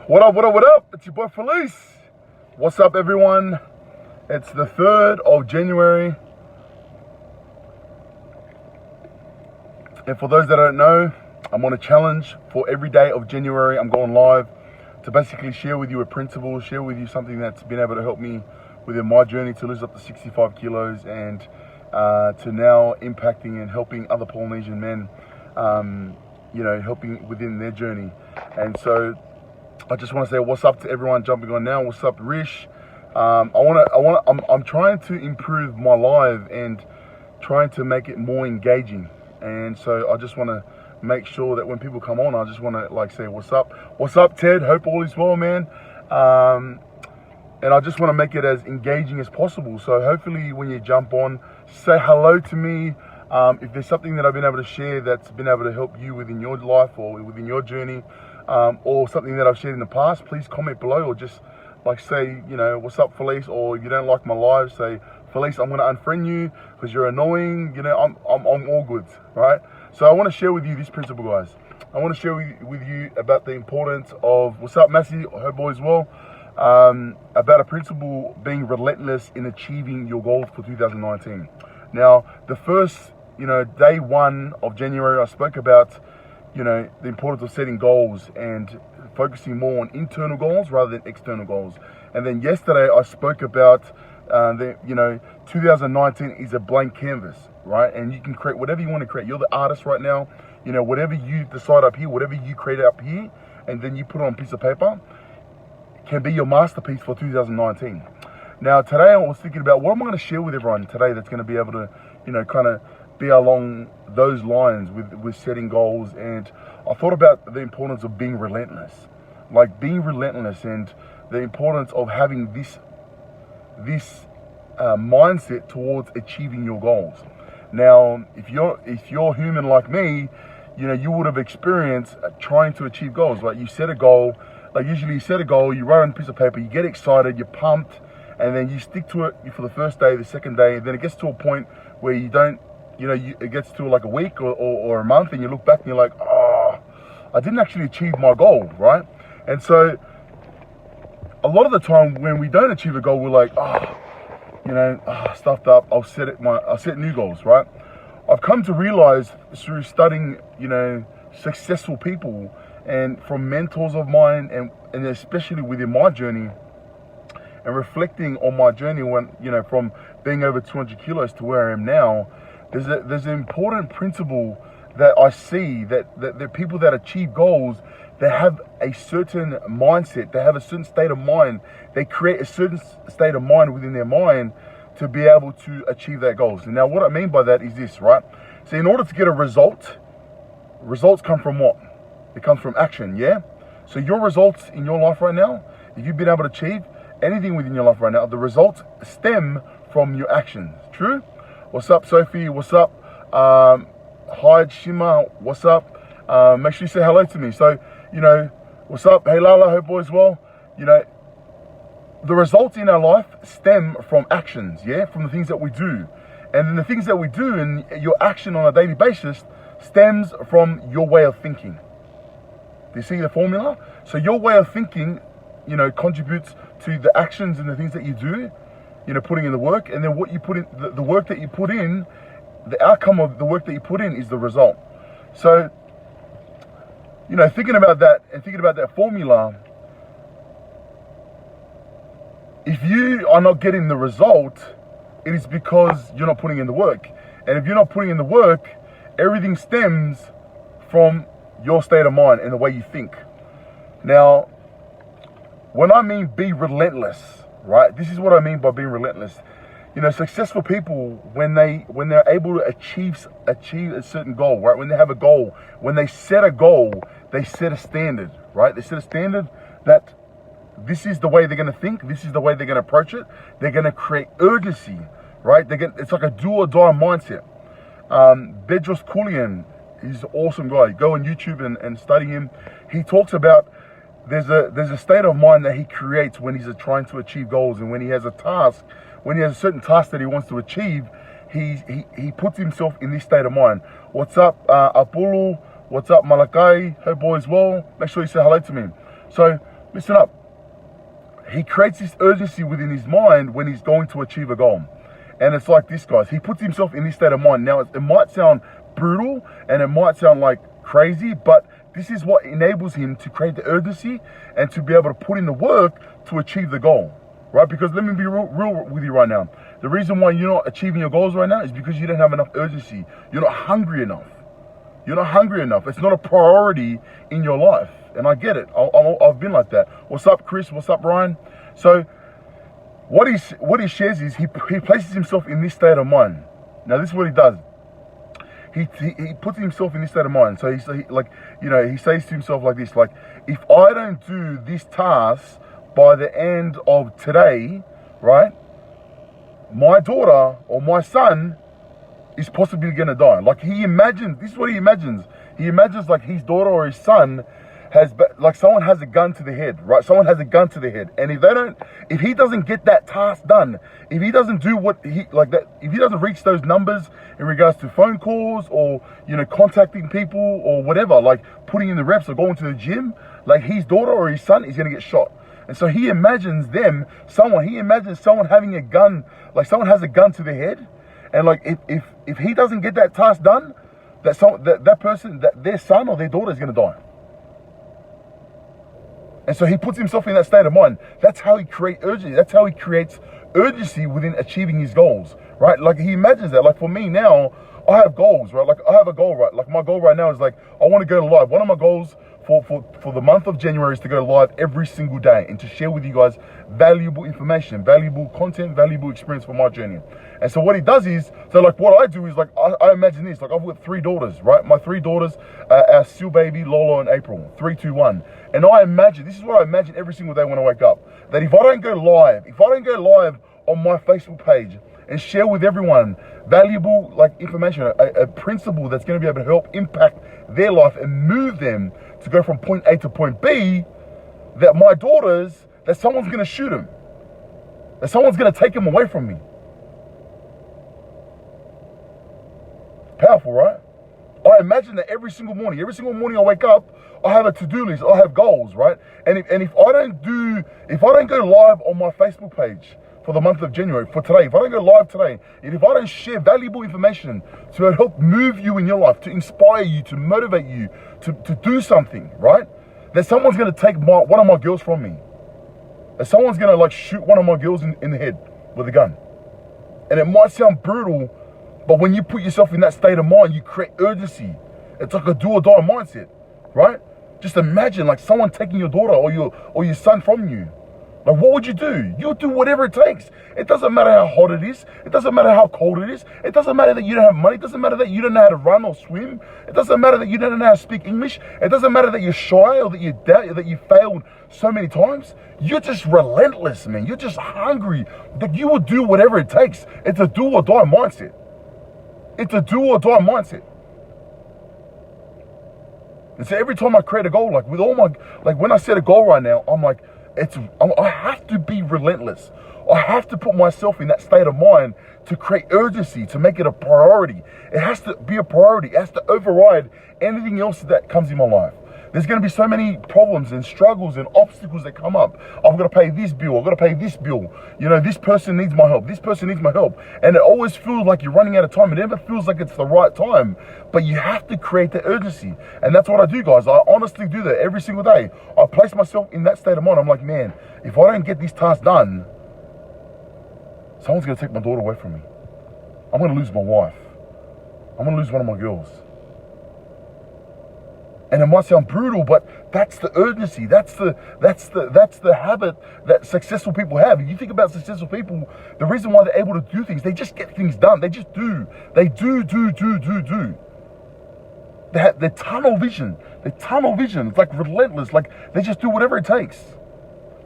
What up, what up, what up? It's your boy Felice. What's up, everyone? It's the 3rd of January. And for those that don't know, I'm on a challenge for every day of January. I'm going live to basically share with you a principle, share with you something that's been able to help me within my journey to lose up to 65 kilos and to now impacting and helping other Polynesian men, helping within their journey. And so I just want to say what's up to everyone jumping on now. What's up, Rish? I'm trying to improve my live and trying to make it more engaging. And so I just want to make sure that when people come on, I just want to say what's up. What's up, Ted? Hope all is well, man. And I just want to make it as engaging as possible. So hopefully when you jump on, say hello to me. If there's something that I've been able to share that's been able to help you within your life or within your journey, or something that I've shared in the past, please comment below or just say, what's up, Felice? Or if you don't like my live, say, Felice, I'm going to unfriend you because you're annoying. I'm all good, right? So I want to share with you this principle, guys. I want to share with you about the importance of, what's up, Massey? I hope all is well. About a principle being relentless in achieving your goals for 2019. Now, the first, day 1 of January, I spoke about, the importance of setting goals and focusing more on internal goals rather than external goals. And then yesterday, I spoke about 2019 is a blank canvas, right? And you can create whatever you want to create. You're the artist right now. Whatever you decide up here, whatever you create up here, and then you put it on a piece of paper, can be your masterpiece for 2019. Now, today I was thinking about what am I going to share with everyone today that's going to be able to, kind of be along those lines with setting goals. And I thought about the importance of being relentless, being relentless, and the importance of having this mindset towards achieving your goals. Now, if you're human like me, you would have experienced trying to achieve goals. Like you set a goal. Usually you set a goal, you write on a piece of paper, you get excited, you're pumped, and then you stick to it for the first day, the second day, and then it gets to a point where you don't, it gets to like a week or a month, and you look back and you're like, I didn't actually achieve my goal, right? And so a lot of the time when we don't achieve a goal, we're like, stuffed up, I'll set new goals, right? I've come to realize through studying, successful people and from mentors of mine, and especially within my journey, and reflecting on my journey when, from being over 200 kilos to where I am now, there's an important principle that I see that the people that achieve goals, they have a certain mindset, they have a certain state of mind, they create a certain state of mind within their mind to be able to achieve their goals. And now what I mean by that is this, right? So in order to get a result, results come from what? It comes from action, yeah? So your results in your life right now, if you've been able to achieve anything within your life right now, the results stem from your actions. True? What's up, Sophie? What's up? Hi, Shima. What's up? Make sure you say hello to me. So, what's up? Hey, Lala. Hope all is well. The results in our life stem from actions, yeah? From the things that we do. And then the things that we do and your action on a daily basis stems from your way of thinking. Do you see the formula? So your way of thinking, contributes to the actions and the things that you do, putting in the work. And then what you put in, the work that you put in, the outcome of the work that you put in is the result. So, thinking about that and thinking about that formula, if you are not getting the result, it is because you're not putting in the work. And if you're not putting in the work, everything stems from your state of mind and the way you think. Now, when I mean be relentless, right? This is what I mean by being relentless. Successful people, when they're able to achieve a certain goal, right? When they have a goal, when they set a goal, they set a standard, right? They set a standard that this is the way they're going to think. This is the way they're going to approach it. They're going to create urgency, right? It's like a do or die mindset. Bedros Keuilian, he's an awesome guy. Go on YouTube and study him. He talks about there's a state of mind that he creates when he's trying to achieve goals, and when he has a task, when he has a certain task that he wants to achieve, he puts himself in this state of mind. What's up, Apulu? What's up, Malakai? Hope all is well. Make sure you say hello to me. So Listen up. He creates this urgency within his mind when he's going to achieve a goal. And it's like this, guys. He puts himself in this state of mind. Now, it might sound brutal and it might sound like crazy, but this is what enables him to create the urgency and to be able to put in the work to achieve the goal, right? Because let me be real with you right now. The reason why you're not achieving your goals right now is because you don't have enough urgency. You're not hungry enough. You're not hungry enough. It's not a priority in your life. And I get it. I've been like that. What's up, Chris? What's up, Ryan? So what he shares is he places himself in this state of mind. Now, this is what he does. He puts himself in this state of mind. So he says to himself like this, like, if I don't do this task by the end of today, right, my daughter or my son is possibly going to die. Like, he imagines, this is what he imagines. He imagines like his daughter or his son like someone has a gun to the head, right? Someone has a gun to the head. And if he doesn't get that task done, if he doesn't do if he doesn't reach those numbers in regards to phone calls or, contacting people or whatever, like putting in the reps or going to the gym, like his daughter or his son is going to get shot. And so he imagines someone having a gun, like someone has a gun to the head. And like, if he doesn't get that task done, that person, their son or their daughter is going to die. And so he puts himself in that state of mind. That's how he creates urgency. That's how he creates urgency within achieving his goals, right? Like, he imagines that. Like, for me now, I have goals, right? Like, I have a goal, right? Like, my goal right now is like, I want to go live. One of my goals for the month of January is to go live every single day and to share with you guys valuable information, valuable content, valuable experience for my journey. And so what he does is, so like what I do is like, I imagine this, like I've got 3 daughters, right? My 3 daughters, our Seal baby, Lola and April, 3, 2, 1. And I imagine, this is what I imagine every single day when I wake up, that if I don't go live on my Facebook page and share with everyone valuable like information, a principle that's going to be able to help impact their life and move them to go from point A to point B, that my daughters, that someone's going to shoot them, that someone's going to take them away from me. Powerful, right? I imagine that every single morning I wake up, I have a to-do list, I have goals, right? And if I don't go live on my Facebook page for the month of January, for today, if I don't go live today, and if I don't share valuable information to help move you in your life, to inspire you, to motivate you, to do something, right? That someone's going to take one of my girls from me. That someone's going to like shoot one of my girls in the head with a gun. And it might sound brutal, but when you put yourself in that state of mind, you create urgency. It's like a do or die mindset, right? Just imagine like someone taking your daughter or your son from you. Like, what would you do? You'll do whatever it takes. It doesn't matter how hot it is. It doesn't matter how cold it is. It doesn't matter that you don't have money. It doesn't matter that you don't know how to run or swim. It doesn't matter that you don't know how to speak English. It doesn't matter that you're shy or that you doubt, that you failed so many times. You're just relentless, man. You're just hungry. That you will do whatever it takes. It's a do or die mindset. It's a do or die mindset. And so every time I create a goal, like with all my, like when I set a goal right now, I'm like, I have to be relentless. I have to put myself in that state of mind to create urgency, to make it a priority. It has to be a priority. It has to override anything else that comes in my life. There's going to be so many problems and struggles and obstacles that come up. I've got to pay this bill. I've got to pay this bill. You know, this person needs my help. This person needs my help. And it always feels like you're running out of time. It never feels like it's the right time. But you have to create the urgency. And that's what I do, guys. I honestly do that every single day. I place myself in that state of mind. I'm like, man, if I don't get these tasks done, someone's going to take my daughter away from me. I'm going to lose my wife. I'm going to lose one of my girls. And it might sound brutal, but that's the urgency. That's the habit that successful people have. If you think about successful people, the reason why they're able to do things, they just get things done. They just do. They do. They have their tunnel vision. It's like relentless. Like they just do whatever it takes.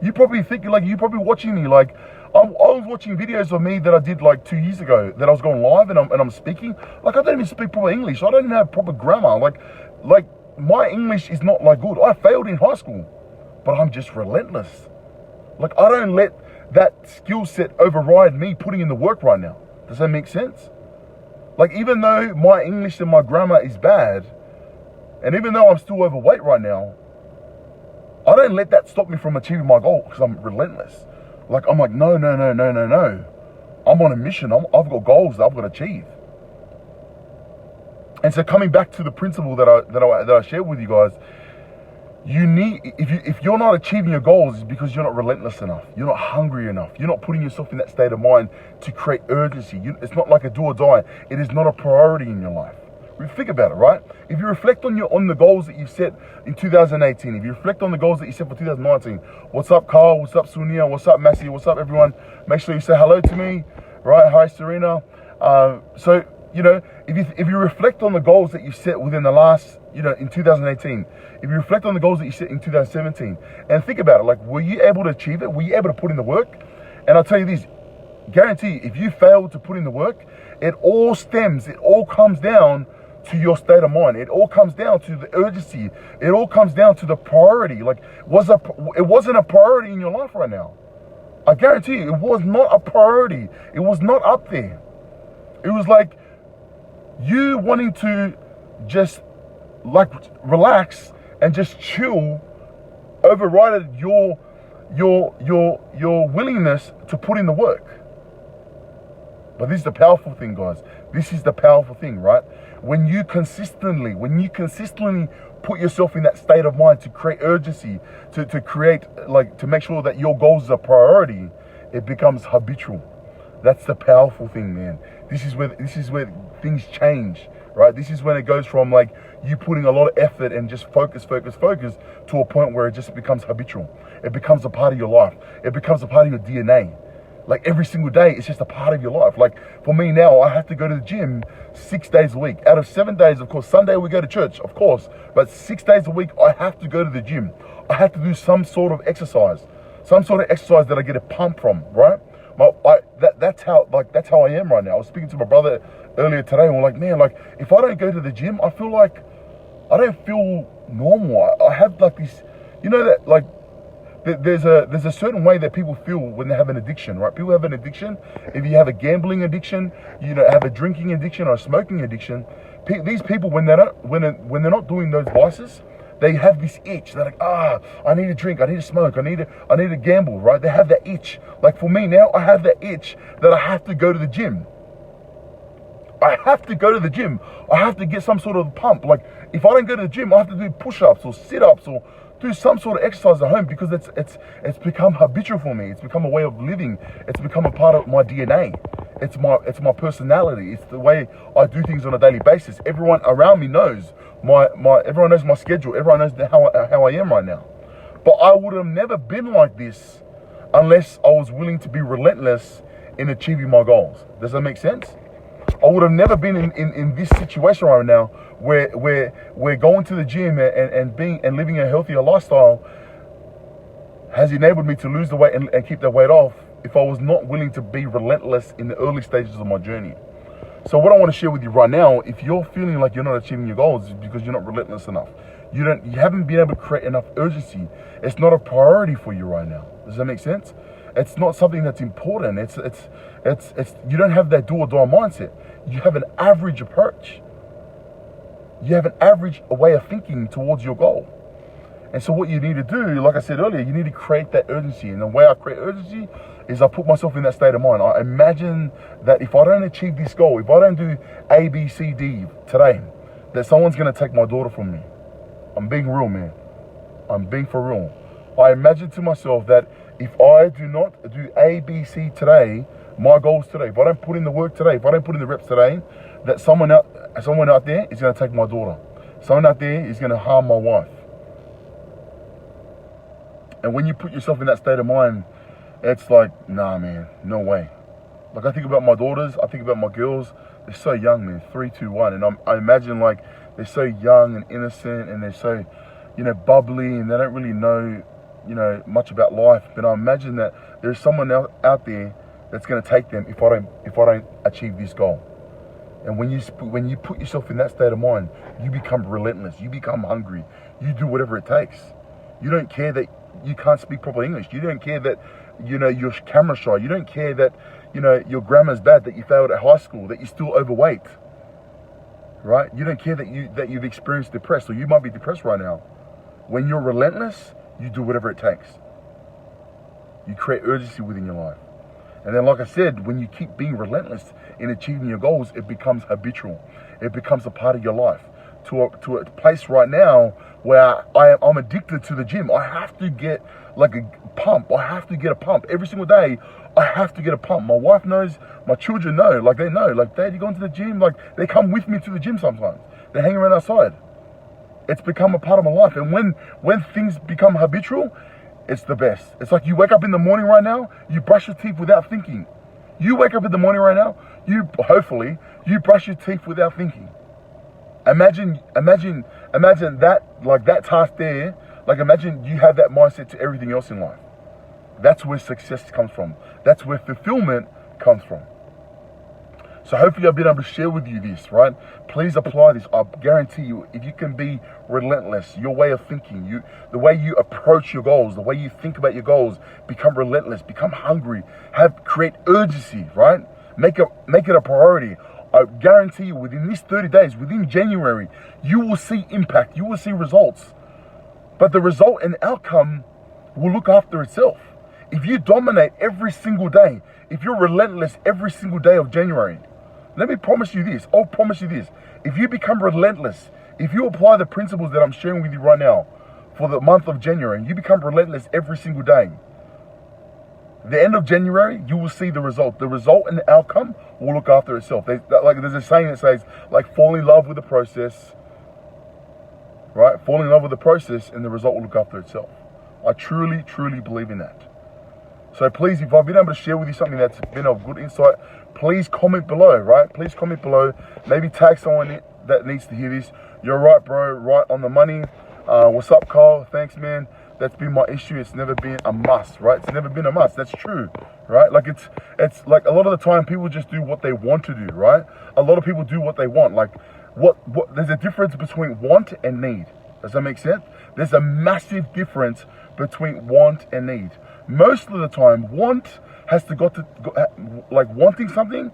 You probably think like you're probably watching me like I was watching videos of me that I did like 2 years ago that I was going live and I'm speaking. Like I don't even speak proper English. I don't even have proper grammar. Like my English is not like good. I failed in high school, but I'm just relentless. Like I don't let that skill set override me putting in the work right now. Does that make sense? Like even though my English and my grammar is bad, and even though I'm still overweight right now, I don't let that stop me from achieving my goal because I'm relentless. Like, I'm like, no. I'm on a mission. I've got goals that I've got to achieve. And so coming back to the principle that I shared with you guys, you need, if you're not achieving your goals, it's because you're not relentless enough. You're not hungry enough. You're not putting yourself in that state of mind to create urgency. It's not like a do or die. It is not a priority in your life. Think about it, right? If you reflect on the goals that you set in 2018, if you reflect on the goals that you set for 2019, what's up, Carl? What's up, Sunia? What's up, Massey? What's up, everyone? Make sure you say hello to me, right? Hi, Serena. So, you know, if you reflect on the goals that you set within the last, you know, in 2018, if you reflect on the goals that you set in 2017, and think about it, like, were you able to achieve it? Were you able to put in the work? And I'll tell you this, guarantee, if you fail to put in the work, it all comes down to your state of mind. It all comes down to the urgency. It all comes down to the priority. Like, it wasn't a priority in your life right now. I guarantee you, it was not a priority. It was not up there. It was like you wanting to just like relax and just chill overrided your willingness to put in the work. But this is the powerful thing, guys. This is the powerful thing, right? When you consistently put yourself in that state of mind to create urgency, to create, like, to make sure that your goals are a priority, it becomes habitual. That's the powerful thing, man. This is where things change, right? This is when it goes from like you putting a lot of effort and just focus to a point where it just becomes habitual. It becomes a part of your life. It becomes a part of your DNA. Like, every single day, it's just a part of your life. Like, for me now, I have to go to the gym 6 days a week. Out of 7 days, of course, Sunday we go to church, of course. But 6 days a week, I have to go to the gym. I have to do some sort of exercise. Some sort of exercise that I get a pump from, right? That's how I am right now. I was speaking to my brother earlier today, and we're like, man, like, if I don't go to the gym, I feel like I don't feel normal. I have like this, you know, that like, there's a certain way that people feel when they have an addiction, right? People have an addiction. If you have a gambling addiction, you know, have a drinking addiction or a smoking addiction, these people, when they're not doing those vices, they have this itch. They're like, I need to drink, I need to smoke, I need to gamble, right? They have that itch. Like, for me now, I have that itch that I have to go to the gym. I have to go to the gym. I have to get some sort of pump. Like, if I don't go to the gym, I have to do push-ups or sit-ups or do some sort of exercise at home, because it's become habitual for me. It's become a way of living. It's become a part of my DNA. It's my personality. It's the way I do things on a daily basis. Everyone around me knows everyone knows my schedule. Everyone knows how I am right now. But I would have never been like this unless I was willing to be relentless in achieving my goals. Does that make sense? I would have never been in this situation right now where we're going to the gym and living a healthier lifestyle has enabled me to lose the weight and keep that weight off if I was not willing to be relentless in the early stages of my journey. So what I want to share with you right now, if you're feeling like you're not achieving your goals, it's because you're not relentless enough. You haven't been able to create enough urgency. It's not a priority for you right now. Does that make sense? It's not something that's important. It's you don't have that do or die mindset. You have an average approach. You have an average way of thinking towards your goal. And so what you need to do, like I said earlier, you need to create that urgency. And the way I create urgency is I put myself in that state of mind. I imagine that if I don't achieve this goal, if I don't do A, B, C, D today, that someone's going to take my daughter from me. I'm being real, man. I'm being for real. I imagine to myself that if I do not do A, B, C today, my goals today, if I don't put in the work today, if I don't put in the reps today, that someone out there is going to take my daughter. Someone out there is going to harm my wife. And when you put yourself in that state of mind, it's like, nah, man, no way. Like, I think about my daughters, I think about my girls. They're so young, man, 3, 2, 1. And I imagine, like, they're so young and innocent, and they're so, you know, bubbly, and they don't really know, you know, much about life. But I imagine that there's someone out there that's going to take them if I don't achieve this goal. And when you put yourself in that state of mind, you become relentless. You become hungry. You do whatever it takes. You don't care that you can't speak proper English. You don't care that, you know, you're camera shy. You don't care that, you know, your grammar's bad, that you failed at high school, that you're still overweight. Right? You don't care that you've experienced depressed, or you might be depressed right now. When you're relentless, you do whatever it takes. You create urgency within your life. And then, like I said, when you keep being relentless in achieving your goals, it becomes habitual. It becomes a part of your life. To a place right now where I'm addicted to the gym. I have to get like a pump. I have to get a pump. Every single day, I have to get a pump. My wife knows, my children know, like they know. Like, Dad, you going to the gym? Like, they come with me to the gym sometimes. They hang around outside. It's become a part of my life. And when things become habitual, it's the best. It's like you wake up in the morning right now, you brush your teeth without thinking. You wake up in the morning right now, hopefully, you brush your teeth without thinking. Imagine that, like that task there, like imagine you have that mindset to everything else in life. That's where success comes from. That's where fulfillment comes from. So hopefully I've been able to share with you this, right? Please apply this. I guarantee you, if you can be relentless, your way of thinking, the way you approach your goals, the way you think about your goals, become relentless, become hungry, create urgency, right? Make it a priority. I guarantee you, within these 30 days, within January, you will see impact, you will see results. But the result and outcome will look after itself. If you dominate every single day, if you're relentless every single day of January, let me promise you this. I'll promise you this. If you become relentless, if you apply the principles that I'm sharing with you right now for the month of January, and you become relentless every single day, the end of January, you will see the result. The result and the outcome will look after itself. There's a saying that says, like, fall in love with the process, right? Fall in love with the process and the result will look after itself. I truly, truly believe in that. So please, if I've been able to share with you something that's been of good insight, please comment below, right? Please comment below. Maybe tag someone that needs to hear this. You're right, bro. Right on the money. What's up, Carl? Thanks, man. That's been my issue. It's never been a must, right? It's never been a must. That's true, right? Like it's like a lot of the time people just do what they want to do, right? A lot of people do what they want. Like what there's a difference between want and need. Does that make sense? There's a massive difference between want and need. Most of the time, want has to like wanting something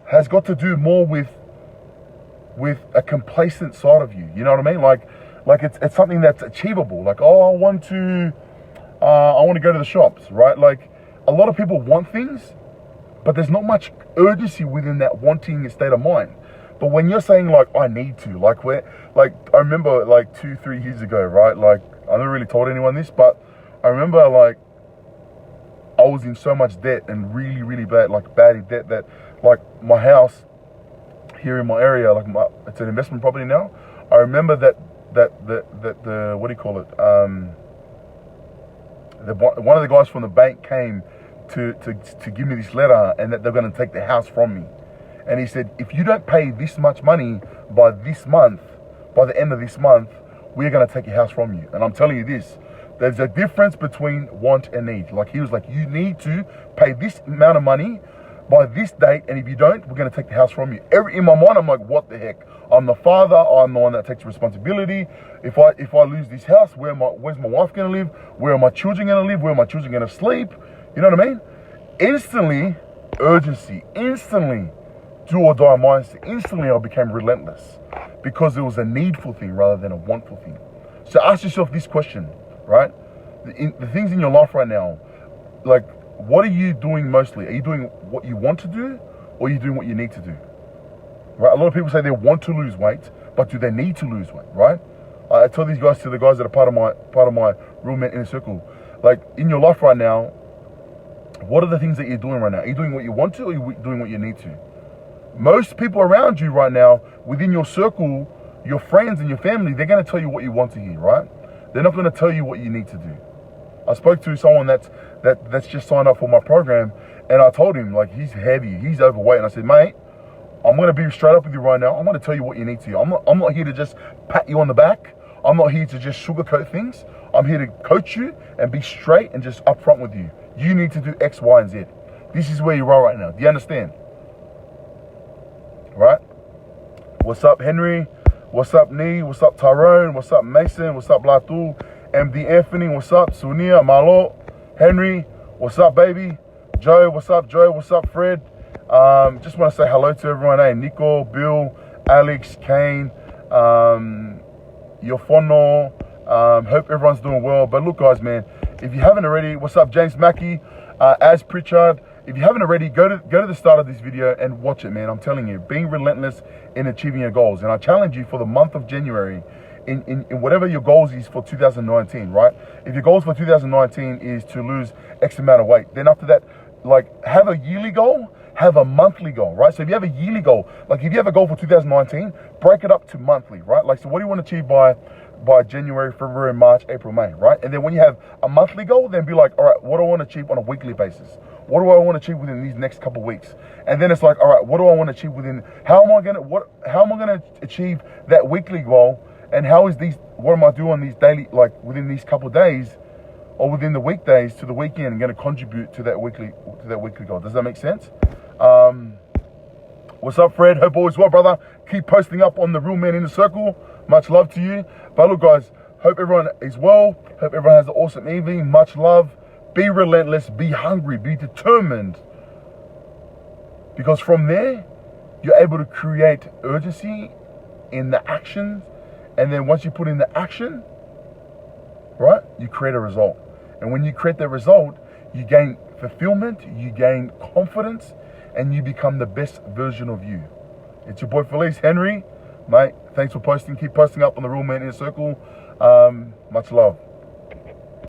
has got to do more with a complacent side of you. You know what I mean? Like it's something that's achievable. Like, oh, I want to go to the shops, right? Like a lot of people want things, but there's not much urgency within that wanting state of mind. But when you're saying like, I need to, like I remember like 2-3 years ago, right? Like I never really told anyone this, but I remember like I was in so much debt and really, really bad in debt that like my house here in my area, like it's an investment property now. I remember that the what do you call it? One of the guys from the bank came to give me this letter and that they're going to take the house from me. And he said, if you don't pay this much money by this month, by the end of this month, we're going to take your house from you. And I'm telling you this, there's a difference between want and need. Like he was like, you need to pay this amount of money by this date, and if you don't, we're going to take the house from you. In my mind, I'm like, what the heck? I'm the father. I'm the one that takes responsibility. If I lose this house, where's my wife going to live? Where are my children going to live? Where are my children going to sleep? You know what I mean? Instantly, urgency. Instantly, do or die mindset. Instantly, I became relentless because it was a needful thing rather than a wantful thing. So ask yourself this question, right? The things in your life right now, like, what are you doing mostly? Are you doing what you want to do, or are you doing what you need to do? Right? A lot of people say they want to lose weight, but do they need to lose weight? Right? I tell these guys, to the guys that are part of my Real Men Inner Circle, like in your life right now, what are the things that you're doing right now? Are you doing what you want to, or are you doing what you need to? Most people around you right now, within your circle, your friends and your family, they're going to tell you what you want to hear, right? They're not going to tell you what you need to do. I spoke to someone that's just signed up for my program, and I told him, like, he's heavy, he's overweight, and I said, mate, I'm going to be straight up with you right now. I'm going to tell you what you need to do. I'm not here to just pat you on the back. I'm not here to just sugarcoat things. I'm here to coach you and be straight and just upfront with you. You need to do X, Y, and Z. This is where you are right now. Do you understand? Right? What's up, Henry? What's up, Nee? What's up, Tyrone? What's up, Mason? What's up, Latul? MD Anthony? What's up, Sunia? Malo? Henry? What's up, baby? Joe? What's up, Joe? What's up, Fred? Just want to say hello to everyone. Hey, Nico, Bill, Alex, Kane, Yofono, Hope everyone's doing well. But look, guys, man, if you haven't already, what's up, James Mackey, as Pritchard? If you haven't already, go to the start of this video and watch it, man. I'm telling you, being relentless in achieving your goals. And I challenge you for the month of January, in whatever your goals is for 2019, right? If your goals for 2019 is to lose X amount of weight, then after that, like, have a yearly goal, have a monthly goal, right? So if you have a yearly goal, like if you have a goal for 2019, break it up to monthly, right? Like, so what do you want to achieve by January, February, March, April, May, right? And then when you have a monthly goal, then be like, all right, what do I want to achieve on a weekly basis? What do I want to achieve within these next couple of weeks? And then it's like, all right, what do I want to achieve within, how am I gonna achieve that weekly goal? And what am I doing on these daily, like within these couple of days or within the weekdays to the weekend, and going to contribute to that weekly goal? Does that make sense? What's up, Fred? Hope all is well, brother. Keep posting up on the Real Man in the Circle. Much love to you. But look, guys, hope everyone is well. Hope everyone has an awesome evening. Much love. Be relentless. Be hungry. Be determined. Because from there, you're able to create urgency in the actions. And then once you put in the action, right, you create a result. And when you create the result, you gain fulfillment, you gain confidence, and you become the best version of you. It's your boy Felice Henry. Mate, thanks for posting. Keep posting up on the Real Man in the Circle. Much love.